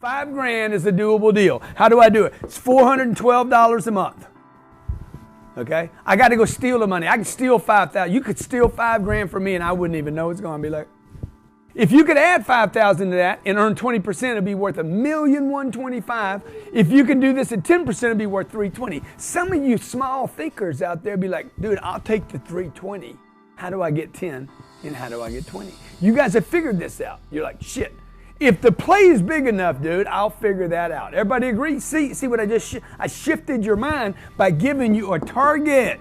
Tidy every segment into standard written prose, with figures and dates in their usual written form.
$5,000 is a doable deal. How do I do it? It's $412 a month. Okay? I got to go steal the money. I can steal $5,000. You could steal $5,000 from me and I wouldn't even know. It's going to be like, if you could add $5,000 to that and earn 20%, it'd be worth $1,125,000. If you can do this at 10%, it'd be worth $320,000. Some of you small thinkers out there be like, dude, I'll take the $320,000. How do I get 10 and how do I get 20? You guys have figured this out. You're like, shit. If the play is big enough, dude, I'll figure that out. Everybody agree? See what I just I shifted your mind by giving you a target.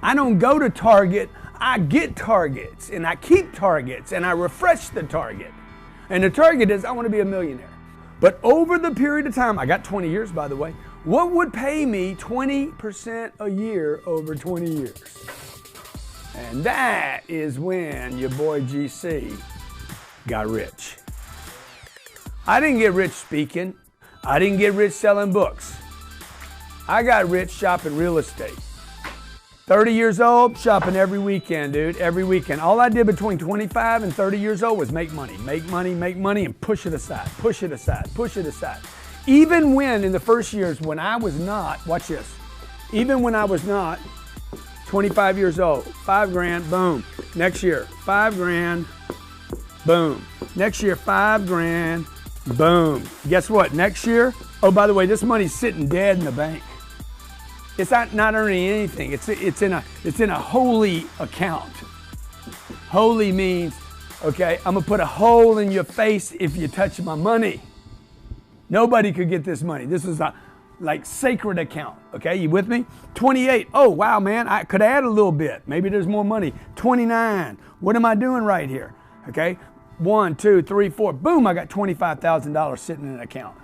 I don't go to Target. I get targets, and I keep targets, and I refresh the target. And the target is I want to be a millionaire. But over the period of time, I got 20 years, by the way, what would pay me 20% a year over 20 years? And that is when your boy GC got rich. I didn't get rich speaking. I didn't get rich selling books. I got rich shopping real estate. 30 years old, shopping every weekend, dude, every weekend. All I did between 25 and 30 years old was make money, and push it aside, push it aside, push it aside. Even when in the first years when I was not, watch this, even when I was not 25 years old, $5,000, boom. Next year, $5,000, boom. Next year, $5,000, boom. Guess what? Next year, oh, by the way, this money's sitting dead in the bank. It's not earning anything. It's in a holy account. Holy means, okay, I'm gonna put a hole in your face if you touch my money. Nobody could get this money. This is a like sacred account. Okay, you with me? 28. Oh wow, man, I could add a little bit. Maybe there's more money. 29. What am I doing right here? Okay, 1, 2, 3, 4. Boom! I got $25,000 sitting in an account.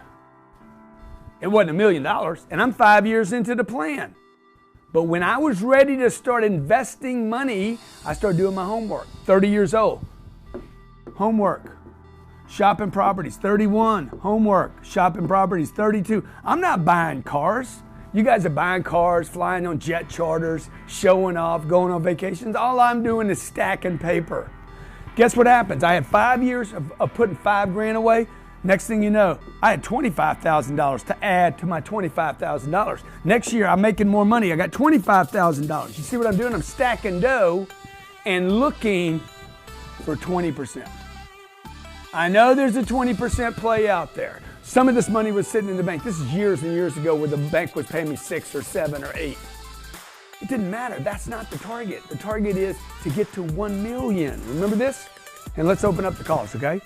It wasn't $1 million, and I'm 5 years into the plan. But when I was ready to start investing money, I started doing my homework. 30 years old, homework, shopping properties. 31, homework, shopping properties. 32, I'm not buying cars. You guys are buying cars, flying on jet charters, showing off, going on vacations. All I'm doing is stacking paper. Guess what happens? I had 5 years of putting $5,000 away. Next thing you know, I had $25,000 to add to my $25,000. Next year, I'm making more money. I got $25,000. You see what I'm doing? I'm stacking dough and looking for 20%. I know there's a 20% play out there. Some of this money was sitting in the bank. This is years and years ago where the bank was paying me 6 or 7 or 8. It didn't matter. That's not the target. The target is to get to 1 million. Remember this? And let's open up the calls, okay?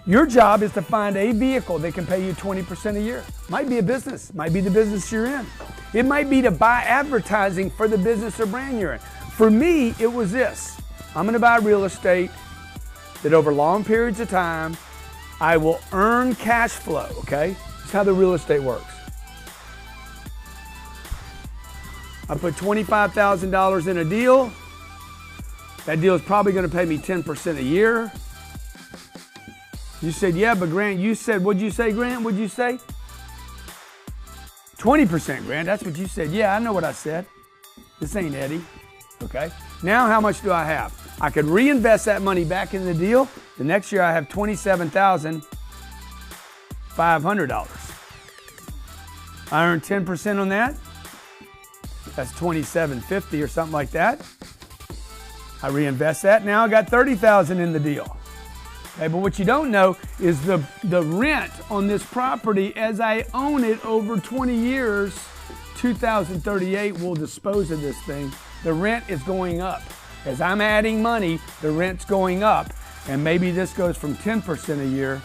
Your job is to find a vehicle that can pay you 20% a year. Might be a business, might be the business you're in. It might be to buy advertising for the business or brand you're in. For me, it was this. I'm gonna buy real estate that over long periods of time, I will earn cash flow, okay? That's how the real estate works. I put $25,000 in a deal. That deal is probably gonna pay me 10% a year. You said, yeah, but Grant, you said, what'd you say, Grant? What'd you say? 20%, Grant, that's what you said. Yeah, I know what I said. This ain't Eddie, okay? Now how much do I have? I could reinvest that money back in the deal. The next year I have $27,500. I earned 10% on that. That's $27.50 or something like that. I reinvest that. Now I got $30,000 in the deal. Okay, but what you don't know is the rent on this property as I own it over 20 years, 2038 will dispose of this thing. The rent is going up. As I'm adding money, the rent's going up. And maybe this goes from 10% a year.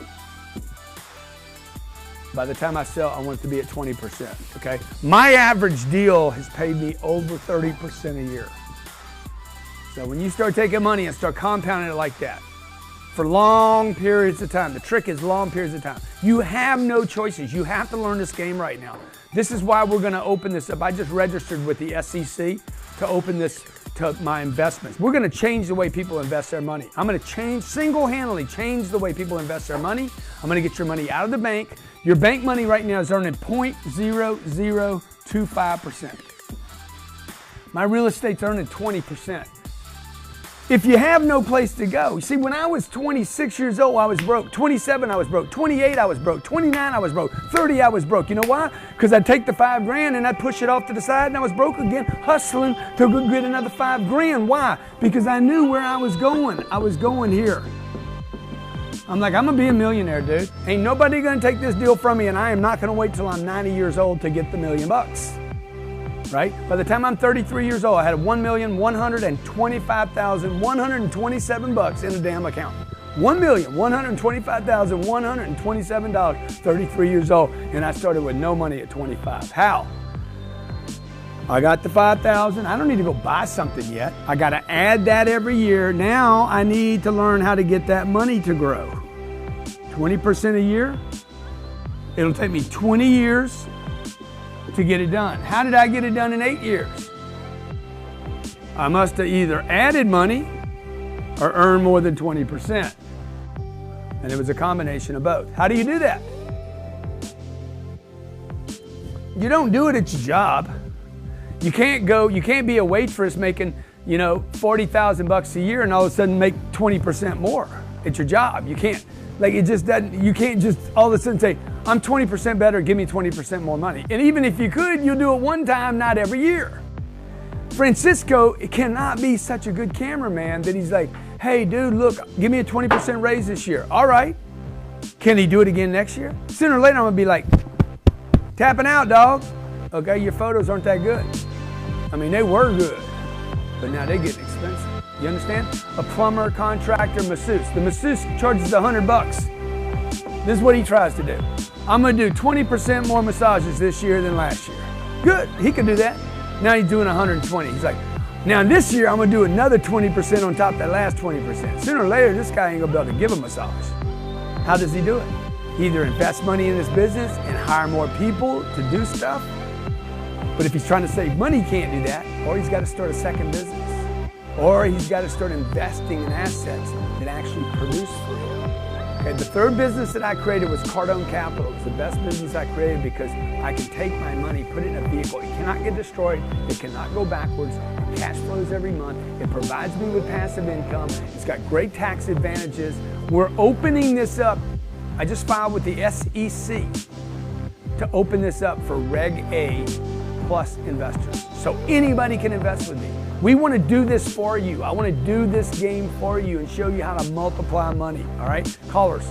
By the time I sell, I want it to be at 20%, okay? My average deal has paid me over 30% a year. So when you start taking money and start compounding it like that, for long periods of time. The trick is long periods of time. You have no choices. You have to learn this game right now. This is why we're going to open this up. I just registered with the SEC to open this to my investments. We're going to change the way people invest their money. I'm going to single-handedly change the way people invest their money. I'm going to get your money out of the bank. Your bank money right now is earning 0.0025%. My real estate's earning 20%. if you have no place to go, you see, when I was 26 years old, I was broke. 27, I was broke. 28, I was broke. 29, I was broke. 30, I was broke. You know why? Because I'd take the $5,000 and I'd push it off to the side and I was broke again, hustling to go get another $5,000. Why? Because I knew where I was going. I was going here. I'm like, I'm gonna be a millionaire, dude. Ain't nobody gonna take this deal from me, and I am not gonna wait till I'm 90 years old to get the $1 million. Right? By the time I'm 33 years old, I had $1,125,127 in a damn account. $1,125,127, 33 years old, and I started with no money at 25. How? I got the $5,000. I don't need to go buy something yet. I got to add that every year. Now I need to learn how to get that money to grow. 20% a year. It'll take me 20 years to get it done. How did I get it done in 8 years? I must have either added money or earned more than 20%. And it was a combination of both. How do you do that? You don't do it at your job. You can't be a waitress making, 40,000 bucks a year and all of a sudden make 20% more at your job. You can't. Like, it just doesn't, you can't just all of a sudden say, I'm 20% better, give me 20% more money. And even if you could, you'll do it one time, not every year. Francisco cannot be such a good cameraman that he's like, hey dude, look, give me a 20% raise this year. All right. Can he do it again next year? Sooner or later, I'm gonna be like, tapping out, dog. Okay, your photos aren't that good. I mean, they were good, but now they're getting expensive. You understand? A plumber, contractor, masseuse. The masseuse charges $100. This is what he tries to do. I'm gonna do 20% more massages this year than last year. Good, he can do that. Now he's doing 120. He's like, now this year I'm gonna do another 20% on top of that last 20%. Sooner or later, this guy ain't gonna be able to give a massage. How does he do it? He either invests money in his business and hire more people to do stuff, but if he's trying to save money, he can't do that, or he's gotta start a second business. Or he's got to start investing in assets that actually produce for him. Okay, the third business that I created was Cardone Capital. It's the best business I created because I can take my money, put it in a vehicle. It cannot get destroyed. It cannot go backwards. It cash flows every month. It provides me with passive income. It's got great tax advantages. We're opening this up. I just filed with the SEC to open this up for Reg A plus investors. So anybody can invest with me. We want to do this for you. I want to do this game for you and show you how to multiply money, all right? Callers,